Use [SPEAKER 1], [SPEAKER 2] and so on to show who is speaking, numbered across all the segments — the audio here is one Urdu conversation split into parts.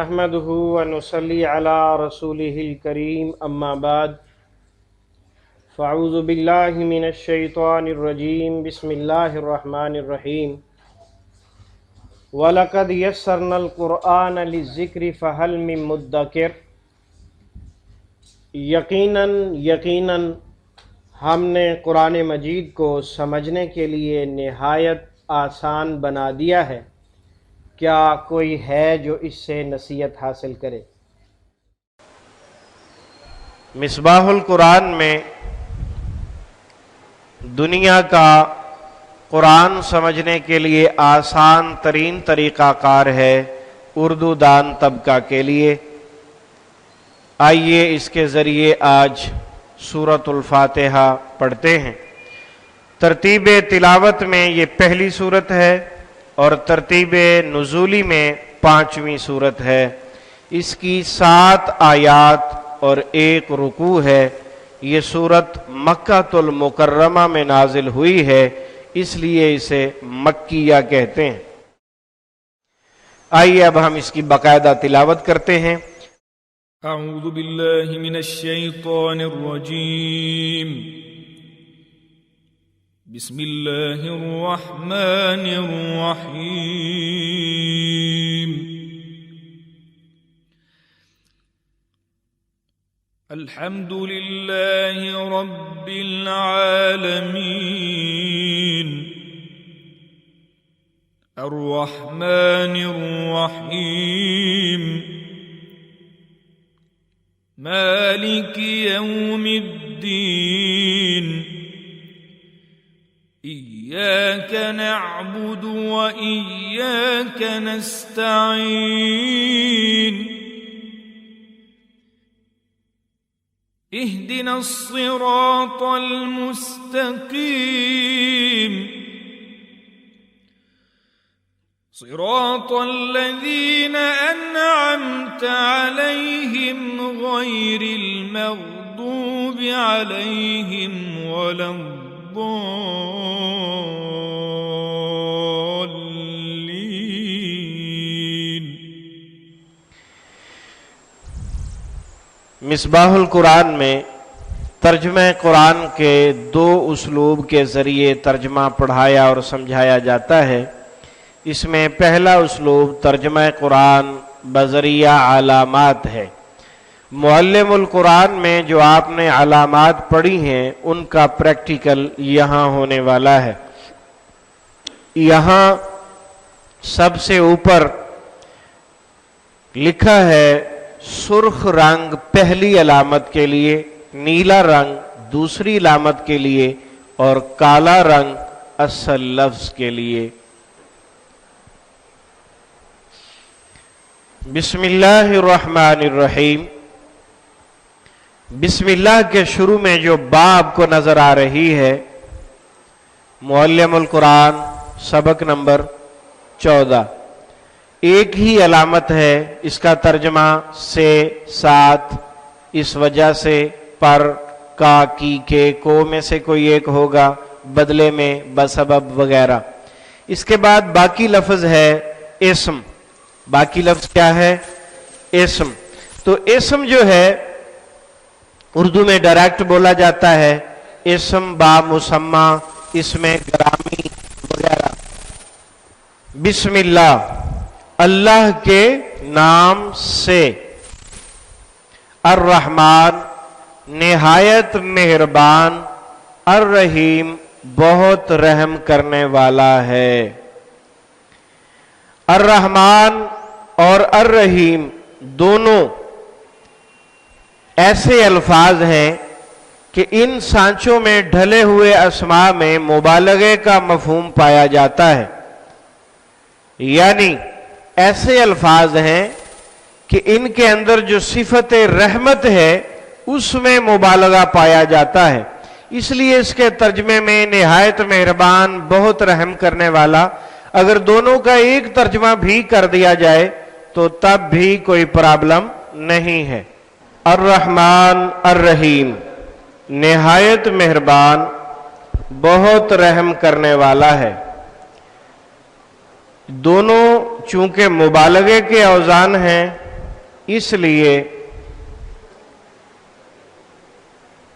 [SPEAKER 1] نحمده ونصلي على رسوله الكريم اما بعد فاعوذ بالله من الشيطان الرجيم بسم الله الرحمن الرحيم وَلَقَدْ يَسَّرْنَا الْقُرْآنَ لِلذِّكْرِ فَهَلْ مِن مُدَّكِرٍ۔ یقیناً ہم نے قرآن مجید کو سمجھنے کے لیے نہایت آسان بنا دیا ہے، کیا کوئی ہے جو اس سے نصیحت حاصل کرے؟ مصباح القرآن میں دنیا کا قرآن سمجھنے کے لیے آسان ترین طریقہ کار ہے اردو دان طبقہ کے لیے۔ آئیے اس کے ذریعے آج سورۃ الفاتحہ پڑھتے ہیں۔ ترتیب تلاوت میں یہ پہلی سورت ہے اور ترتیب نزولی میں 5ویں سورت ہے۔ اس کی 7 آیات اور 1 رکوع ہے۔ یہ سورت مکہ المکرمہ میں نازل ہوئی ہے، اس لیے اسے مکیہ کہتے ہیں۔ آئیے اب ہم اس کی باقاعدہ تلاوت کرتے ہیں۔
[SPEAKER 2] اعوذ باللہ من الشیطان الرجیم، بسم اللہ الرحمن الرحیم۔ الحمد للہ رب العالمین، الرحمن الرحیم، مالک یوم الدین، ایاک نعبد و ایاک نستعین، اهدنا الصراط المستقيم، صراط الذين أنعمت عليهم غير المغضوب عليهم ولا الضالين۔
[SPEAKER 1] مصباح القرآن میں ترجمہ قرآن کے 2 اسلوب کے ذریعے ترجمہ پڑھایا اور سمجھایا جاتا ہے۔ اس میں پہلا اسلوب ترجمہ قرآن بذریعہ علامات ہے۔ معلم القرآن میں جو آپ نے علامات پڑھی ہیں ان کا پریکٹیکل یہاں ہونے والا ہے۔ یہاں سب سے اوپر لکھا ہے سرخ رنگ پہلی علامت کے لیے، نیلا رنگ دوسری علامت کے لیے اور کالا رنگ اصل لفظ کے لیے۔ بسم اللہ الرحمن الرحیم۔ بسم اللہ کے شروع میں جو با آپ کو نظر آ رہی ہے، معلم القرآن سبق نمبر 14، ایک ہی علامت ہے۔ اس کا ترجمہ سے، ساتھ، اس وجہ سے، پر، کا، کی، کے، کو میں سے کوئی ایک ہوگا، بدلے میں، بسبب وغیرہ۔ اس کے بعد باقی لفظ ہے اسم۔ باقی لفظ کیا ہے؟ اسم۔ تو اسم جو ہے اردو میں ڈائریکٹ بولا جاتا ہے، اسم با مسمى، اسم گرامی وغیرہ۔ بسم اللہ، اللہ کے نام سے، الرحمن نہایت مہربان، الرحیم بہت رحم کرنے والا ہے۔ الرحمن اور الرحیم دونوں ایسے الفاظ ہیں کہ ان سانچوں میں ڈھلے ہوئے اسماء میں مبالغے کا مفہوم پایا جاتا ہے، یعنی ایسے الفاظ ہیں کہ ان کے اندر جو صفت رحمت ہے اس میں مبالغہ پایا جاتا ہے، اس لیے اس کے ترجمے میں نہایت مہربان بہت رحم کرنے والا، اگر دونوں کا ایک ترجمہ بھی کر دیا جائے تو تب بھی کوئی پرابلم نہیں ہے۔ الرحمن الرحیم، نہایت مہربان بہت رحم کرنے والا ہے۔ دونوں چونکہ مبالغے کے اوزان ہیں اس لیے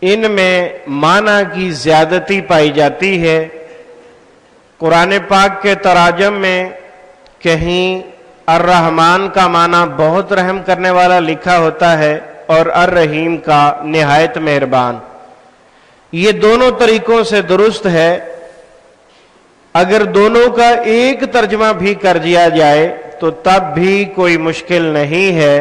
[SPEAKER 1] ان میں معنی کی زیادتی پائی جاتی ہے۔ قرآن پاک کے تراجم میں کہیں الرحمن کا معنی بہت رحم کرنے والا لکھا ہوتا ہے اور الرحیم کا نہایت مہربان۔ یہ دونوں طریقوں سے درست ہے۔ اگر دونوں کا ایک ترجمہ بھی کر دیا جائے تو تب بھی کوئی مشکل نہیں ہے،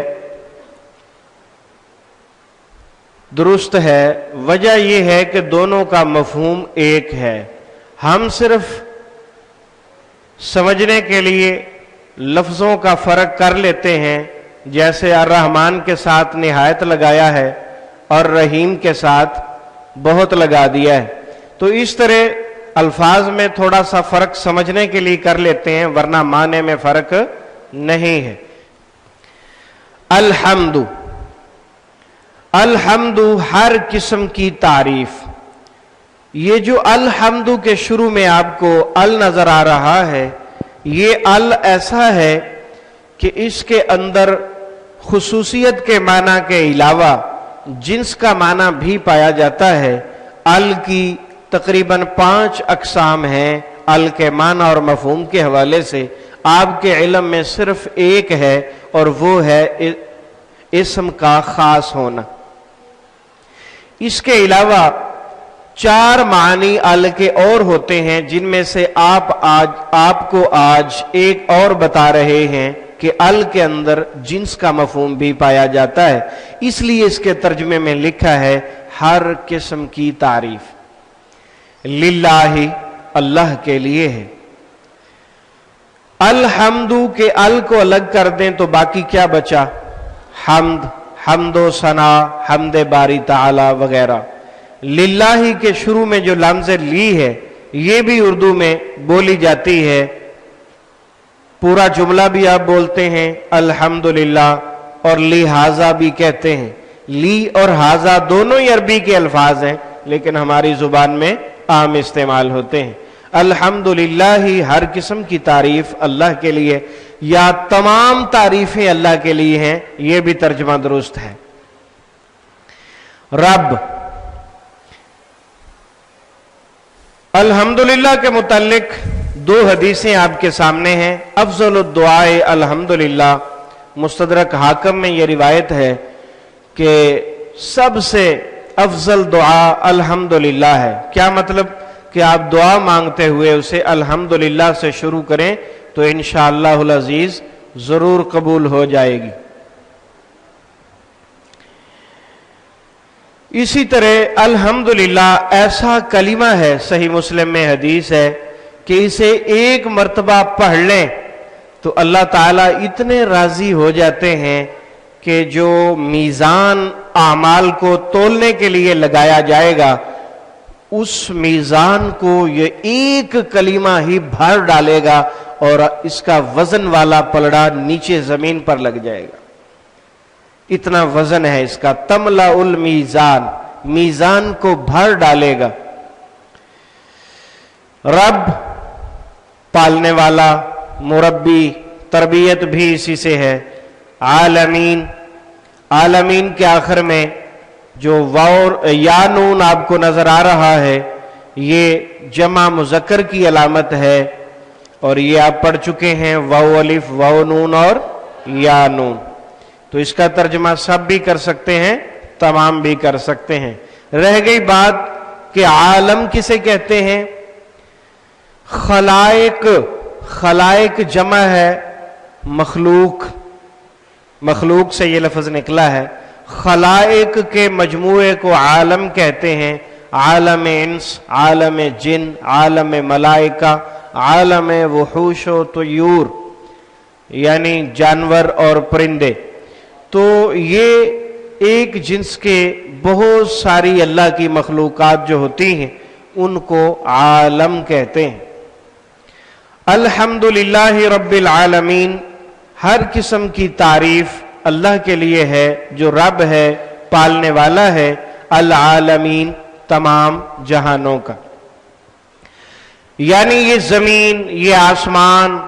[SPEAKER 1] درست ہے۔ وجہ یہ ہے کہ دونوں کا مفہوم ایک ہے۔ ہم صرف سمجھنے کے لیے لفظوں کا فرق کر لیتے ہیں، جیسے الرحمن کے ساتھ نہایت لگایا ہے اور رحیم کے ساتھ بہت لگا دیا ہے، تو اس طرح الفاظ میں تھوڑا سا فرق سمجھنے کے لیے کر لیتے ہیں، ورنہ معنی میں فرق نہیں ہے۔ الحمد، الحمد ہر قسم کی تعریف۔ یہ جو الحمد کے شروع میں آپ کو ال نظر آ رہا ہے، یہ ال ایسا ہے کہ اس کے اندر خصوصیت کے معنی کے علاوہ جنس کا معنی بھی پایا جاتا ہے۔ ال کی تقریباً 5 اقسام ہیں۔ ال کے معنی اور مفہوم کے حوالے سے آپ کے علم میں صرف ایک ہے، اور وہ ہے اسم کا خاص ہونا۔ اس کے علاوہ 4 معنی ال کے اور ہوتے ہیں، جن میں سے آپ کو آج ایک اور بتا رہے ہیں کہ ال کے اندر جنس کا مفہوم بھی پایا جاتا ہے۔ اس لیے اس کے ترجمے میں لکھا ہے ہر قسم کی تعریف۔ للہ، اللہ کے لیے ہے۔ الحمد کے ال کو الگ کر دیں تو باقی کیا بچا؟ حمد، حمد و ثنا، حمد باری تعالی وغیرہ۔ للہ کے شروع میں جو لفظ لی ہے، یہ بھی اردو میں بولی جاتی ہے۔ پورا جملہ بھی آپ بولتے ہیں الحمدللہ، اور لہذا بھی کہتے ہیں۔ لی اور ہاذا دونوں ہی عربی کے الفاظ ہیں، لیکن ہماری زبان میں عام استعمال ہوتے ہیں۔ الحمدللہ ہر قسم کی تعریف اللہ کے لیے، یا تمام تعریفیں اللہ کے لیے ہیں، یہ بھی ترجمہ درست ہے۔ رب، الحمدللہ کے متعلق 2 حدیثیں آپ کے سامنے ہیں۔ افضل الدعاء الحمدللہ، مستدرک حاکم میں یہ روایت ہے کہ سب سے افضل دعا الحمدللہ ہے۔ کیا مطلب؟ کہ آپ دعا مانگتے ہوئے اسے الحمدللہ سے شروع کریں تو انشاءاللہ العزیز ضرور قبول ہو جائے گی۔ اسی طرح الحمدللہ ایسا کلمہ ہے، صحیح مسلم میں حدیث ہے کہ اسے ایک مرتبہ پڑھ لیں تو اللہ تعالیٰ اتنے راضی ہو جاتے ہیں کہ جو میزان اعمال کو تولنے کے لیے لگایا جائے گا، اس میزان کو یہ ایک کلمہ ہی بھر ڈالے گا اور اس کا وزن والا پلڑا نیچے زمین پر لگ جائے گا۔ اتنا وزن ہے اس کا۔ تملأ المیزان، میزان کو بھر ڈالے گا۔ رب، پالنے والا، مربی، تربیت بھی اسی سے ہے۔ عالمین، عالمین کے آخر میں جو واو یا نون آپ کو نظر آ رہا ہے، یہ جمع مذکر کی علامت ہے، اور یہ آپ پڑھ چکے ہیں، واو الف، واو نون اور یا نون۔ تو اس کا ترجمہ سب بھی کر سکتے ہیں، تمام بھی کر سکتے ہیں۔ رہ گئی بات کہ عالم کسے کہتے ہیں؟ خلائق، خلائق جمع ہے مخلوق، مخلوق سے یہ لفظ نکلا ہے۔ خلائق کے مجموعے کو عالم کہتے ہیں۔ عالم انس، عالم جن، عالم ملائکہ، عالم وحوش و طیور، یعنی جانور اور پرندے۔ تو یہ ایک جنس کے بہت ساری اللہ کی مخلوقات جو ہوتی ہیں ان کو عالم کہتے ہیں۔ الحمدللہ رب العالمین، ہر قسم کی تعریف اللہ کے لیے ہے جو رب ہے، پالنے والا ہے، العالمین، تمام جہانوں کا۔ یعنی یہ زمین، یہ آسمان،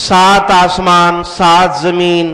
[SPEAKER 1] 7 آسمان، 7 زمین،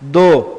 [SPEAKER 1] 2।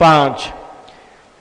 [SPEAKER 1] 5।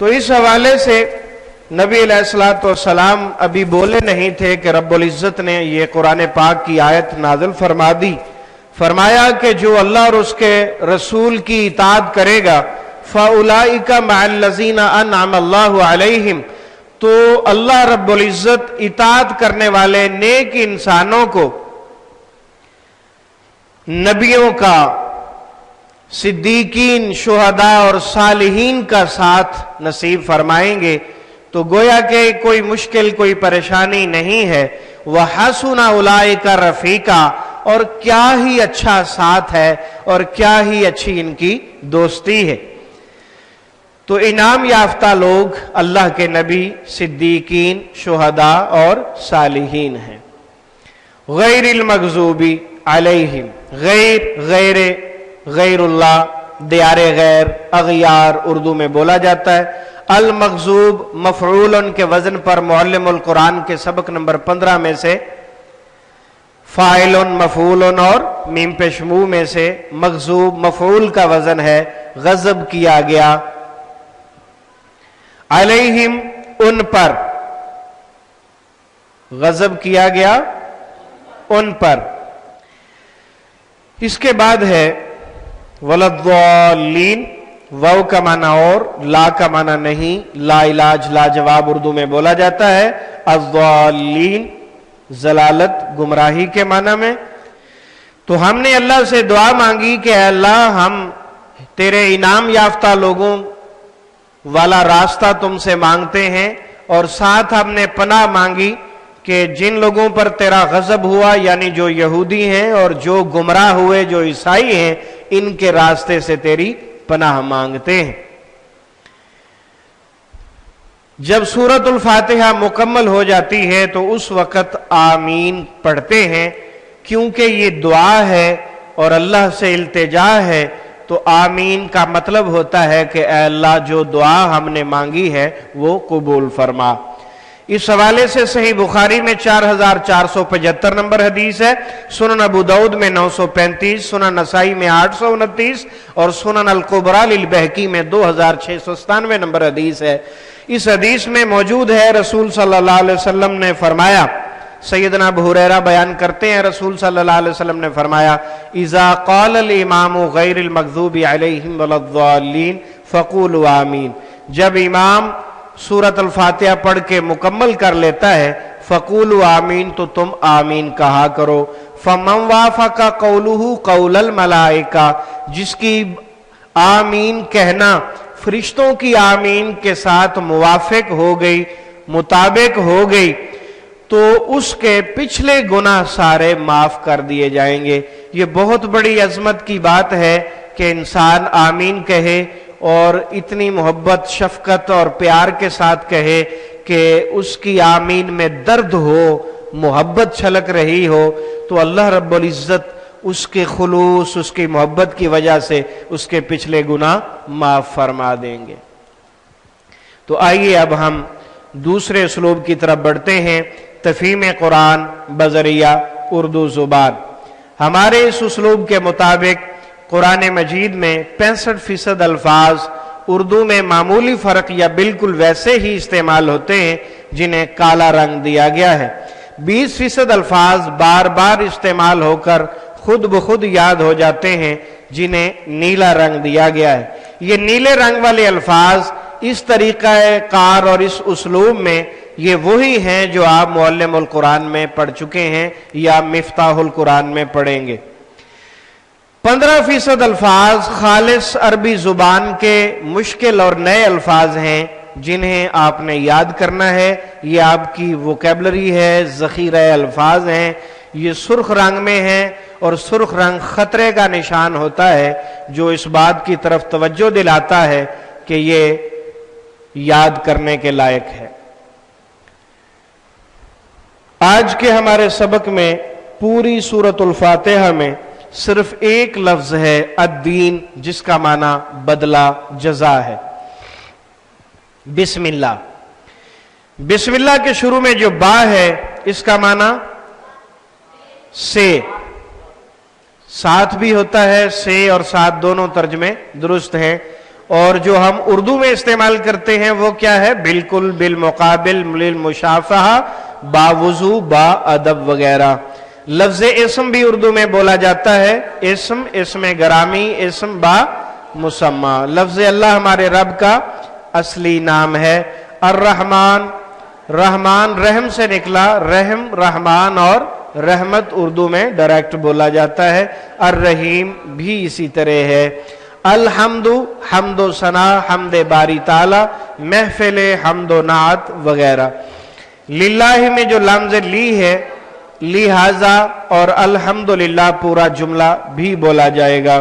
[SPEAKER 1] تو اس حوالے سے نبی علیہ الصلوۃ والسلام ابھی بولے نہیں تھے کہ رب العزت نے یہ قرآن پاک کی آیت نازل فرما دی. فرمایا کہ جو اللہ اور اس کے رسول کی اطاعت کرے گا فَأُولَئِكَ مَعَ الَّذِينَ أَنْعَمَ اللَّهُ عَلَيْهِمْ، تو اللہ رب العزت اطاعت کرنے والے نیک انسانوں کو نبیوں کا، صدیقین، شہداء اور صالحین کا ساتھ نصیب فرمائیں گے. تو گویا کہ کوئی مشکل، کوئی پریشانی نہیں ہے. وَحَسُنَ أُولَئِكَ رَفِيقًا، اور کیا ہی اچھا ساتھ ہے اور کیا ہی اچھی ان کی دوستی ہے. تو انعام یافتہ لوگ اللہ کے نبی، صدیقین، شہداء اور صالحین ہیں. غیر المغضوب علیہم، غیر اللہ، دیار غیر، اغیار اردو میں بولا جاتا ہے. المغضوب مفعول کے وزن پر معلم القرآن کے سبق نمبر 15 میں سے فاعل مفعول اور میم پیش مو میں سے مغضوب مفعول کا وزن ہے، غضب کیا گیا. علیہم ان پر، غضب کیا گیا ان پر. اس کے بعد ہے وَلَضَّالِّينَ، واو کا معنی اور، لا کا معنی نہیں، لا علاج لا جواب اردو میں بولا جاتا ہے. الضالین ضلالت، گمراہی کے معنی میں. تو ہم نے اللہ سے دعا مانگی کہ اے اللہ ہم تیرے انعام یافتہ لوگوں والا راستہ تم سے مانگتے ہیں، اور ساتھ ہم نے پناہ مانگی کہ جن لوگوں پر تیرا غضب ہوا، یعنی جو یہودی ہیں اور جو گمراہ ہوئے، جو عیسائی ہیں، ان کے راستے سے تیری پناہ مانگتے ہیں. جب سورۃ الفاتحہ مکمل ہو جاتی ہے تو اس وقت آمین پڑھتے ہیں، کیونکہ یہ دعا ہے اور اللہ سے التجا ہے. تو آمین کا مطلب ہوتا ہے کہ اے اللہ جو دعا ہم نے مانگی ہے وہ قبول فرما. اس حوالے سے صحیح بخاری میں 4475 نمبر حدیث ہے، سنن ابو داؤد میں 935، سنن نسائی میں 829 اور سنن الکبریٰ للبہقی میں 2697 نمبر حدیث ہے. اس حدیث میں موجود ہے رسول صلی اللہ علیہ وسلم نے فرمایا، سیدنا ابو ہریرہ بیان کرتے ہیں رسول صلی اللہ علیہ وسلم نے فرمایا اذا قال الامام غیر المغضوب علیہم ولا الضالین فقولوا آمین. جب امام سورۃ الفاتحہ پڑھ کے مکمل کر لیتا ہے فقولوا آمین، تو تم آمین کہا کرو. فمن وافق قولہ قول الملائکہ، جس کی آمین کہنا فرشتوں کی آمین کے ساتھ موافق ہو گئی، مطابق ہو گئی، تو اس کے پچھلے گناہ سارے معاف کر دیے جائیں گے. یہ بہت بڑی عظمت کی بات ہے کہ انسان آمین کہے اور اتنی محبت، شفقت اور پیار کے ساتھ کہے کہ اس کی آمین میں درد ہو، محبت چھلک رہی ہو، تو اللہ رب العزت اس کے خلوص، اس کی محبت کی وجہ سے اس کے پچھلے گناہ معاف فرما دیں گے. تو آئیے اب ہم دوسرے اسلوب کی طرف بڑھتے ہیں، تفہیم قرآن بذریعہ اردو زبان. ہمارے اس اسلوب کے مطابق قرآن مجید میں 65% الفاظ اردو میں معمولی فرق یا بالکل ویسے ہی استعمال ہوتے ہیں جنہیں کالا رنگ دیا گیا ہے. 20% الفاظ بار بار استعمال ہو کر خود بخود یاد ہو جاتے ہیں جنہیں نیلا رنگ دیا گیا ہے. یہ نیلے رنگ والے الفاظ اس طریقہ کار اور اس اسلوب میں یہ وہی ہیں جو آپ معلم القرآن میں پڑھ چکے ہیں یا مفتاح القرآن میں پڑھیں گے. 15% الفاظ خالص عربی زبان کے مشکل اور نئے الفاظ ہیں جنہیں آپ نے یاد کرنا ہے. یہ آپ کی ووکیبلری ہے، ذخیرہ الفاظ ہیں. یہ سرخ رنگ میں ہیں اور سرخ رنگ خطرے کا نشان ہوتا ہے جو اس بات کی طرف توجہ دلاتا ہے کہ یہ یاد کرنے کے لائق ہے. آج کے ہمارے سبق میں پوری سورۃ الفاتحہ میں صرف ایک لفظ ہے الدین، جس کا معنی بدلہ، جزا ہے. بسم اللہ. بسم اللہ کے شروع میں جو با ہے اس کا معنی سے، ساتھ بھی ہوتا ہے، سے اور ساتھ دونوں ترجمے درست ہیں. اور جو ہم اردو میں استعمال کرتے ہیں وہ کیا ہے؟ بالکل، بالمقابل، للمشافہہ، باوضو، با ادب وغیرہ۔ لفظ اسم بھی اردو میں بولا جاتا ہے، اسم، اسم گرامی، اسم با مسمى۔ لفظ اللہ ہمارے رب کا اصلی نام ہے۔ الرحمن، رحمان رحم سے نکلا، رحم، رحمان اور رحمت اردو میں ڈائریکٹ بولا جاتا ہے۔ الرحیم بھی اسی طرح ہے۔ الحمد، حمد و ثنا، حمد باری تعالی، محفل حمد و نعت وغیرہ۔ للہ میں جو لفظ لی ہے، لہذا اور الحمدللہ پورا جملہ بھی بولا جائے گا۔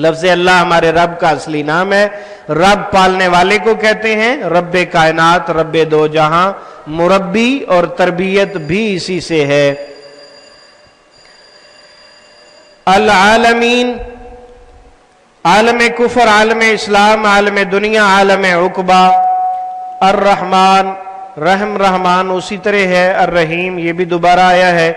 [SPEAKER 1] لفظ اللہ ہمارے رب کا اصلی نام ہے۔ رب پالنے والے کو کہتے ہیں، رب کائنات، رب دو جہاں، مربی اور تربیت بھی اسی سے ہے۔ العالمین، عالم کفر، عالم اسلام، عالم دنیا، عالم عقبہ۔ الرحمن، رحم، رحمان اسی طرح ہے۔ الرحیم یہ بھی دوبارہ آیا ہے۔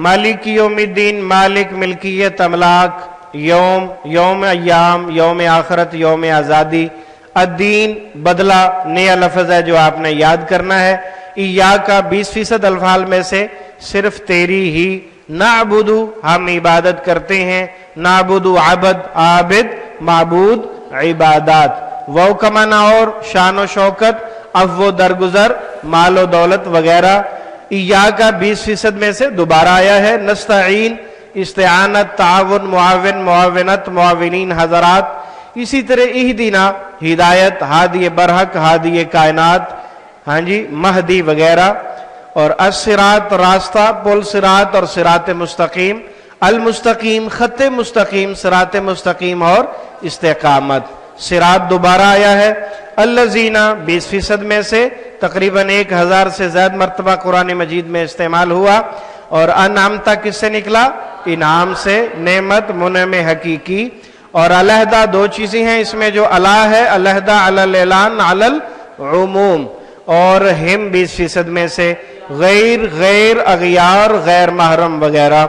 [SPEAKER 1] مالک یوم الدین، مالک ملکیت، املاک، یوم، یوم ایام، یوم آخرت، یوم آزادی۔ الدین بدلہ، نیا لفظ ہے جو آپ نے یاد کرنا ہے۔ ایاکا 20% الفاظ میں سے صرف تیری ہی۔ نعبدو ہم عبادت کرتے ہیں، نعبدو عبد، عابد، معبود، عبادات۔ وہ کمانا اور شان و شوکت، عفو و درگزر، مال و دولت وغیرہ۔ ایاکا 20% میں سے دوبارہ آیا ہے۔ نستعین، استعانت، تعاون، معاون، معاونت، معاونین حضرات۔ اسی طرح اہدینا، ہدایت، ہادی برحق، ہادی کائنات، ہاں جی، مہدی وغیرہ۔ اور الصراط، راستہ، پل صراط اور صراط مستقیم۔ المستقیم، خط مستقیم، صراط مستقیم اور استقامت۔ صراط دوبارہ آیا ہے۔ الذین 20% میں سے تقریباً 1000 سے زائد مرتبہ قرآن مجید میں استعمال ہوا۔ اور انعمتا کس سے نکلا؟ انعام سے، نعمت، منعم حقیقی۔ اور علیحدہ 2 چیزیں ہیں اس میں جو علا ہے، علیحدہ علی الاعلان، علی العموم۔ اور ہم 20% میں سے غیر، غیر، اغیار، غیر محرم وغیرہ۔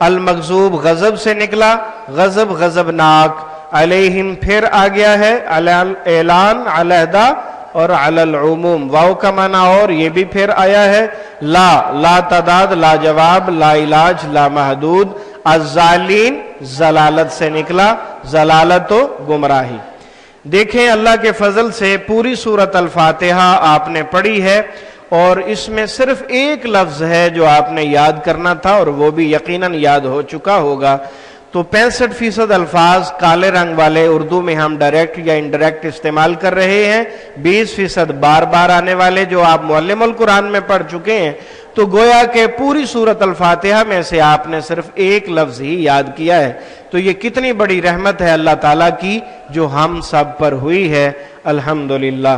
[SPEAKER 1] المغضوب غضب سے نکلا، غضب، غضبناک۔ علیہم پھر آ گیا ہے، علی الاعلان، علیحدہ اور علی العموم۔ واو کا معنی اور یہ بھی پھر آیا ہے۔ لا، لا تعداد، لا جواب، لا علاج، لا محدود۔ الضالین ضلالت سے نکلا، ضلالت و گمراہی۔ دیکھیں اللہ کے فضل سے پوری سورۃ الفاتحہ آپ نے پڑھی ہے، اور اس میں صرف ایک لفظ ہے جو آپ نے یاد کرنا تھا، اور وہ بھی یقیناً یاد ہو چکا ہوگا۔ تو 65% الفاظ کالے رنگ والے اردو میں ہم ڈائریکٹ یا انڈائریکٹ استعمال کر رہے ہیں، 20% بار بار آنے والے جو آپ معلم القرآن میں پڑھ چکے ہیں۔ تو گویا کہ پوری سورۃ الفاتحہ میں سے آپ نے صرف ایک لفظ ہی یاد کیا ہے۔ تو یہ کتنی بڑی رحمت ہے اللہ تعالیٰ کی جو ہم سب پر ہوئی ہے۔ الحمدللہ۔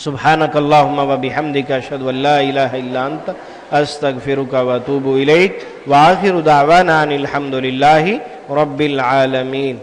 [SPEAKER 1] سبحانک اللہم و بحمدک، اشہد ان لا الہ الا انت، استغفرک و اتوب الیک، وآخر دعوانا ان الحمدللہ رب العالمین۔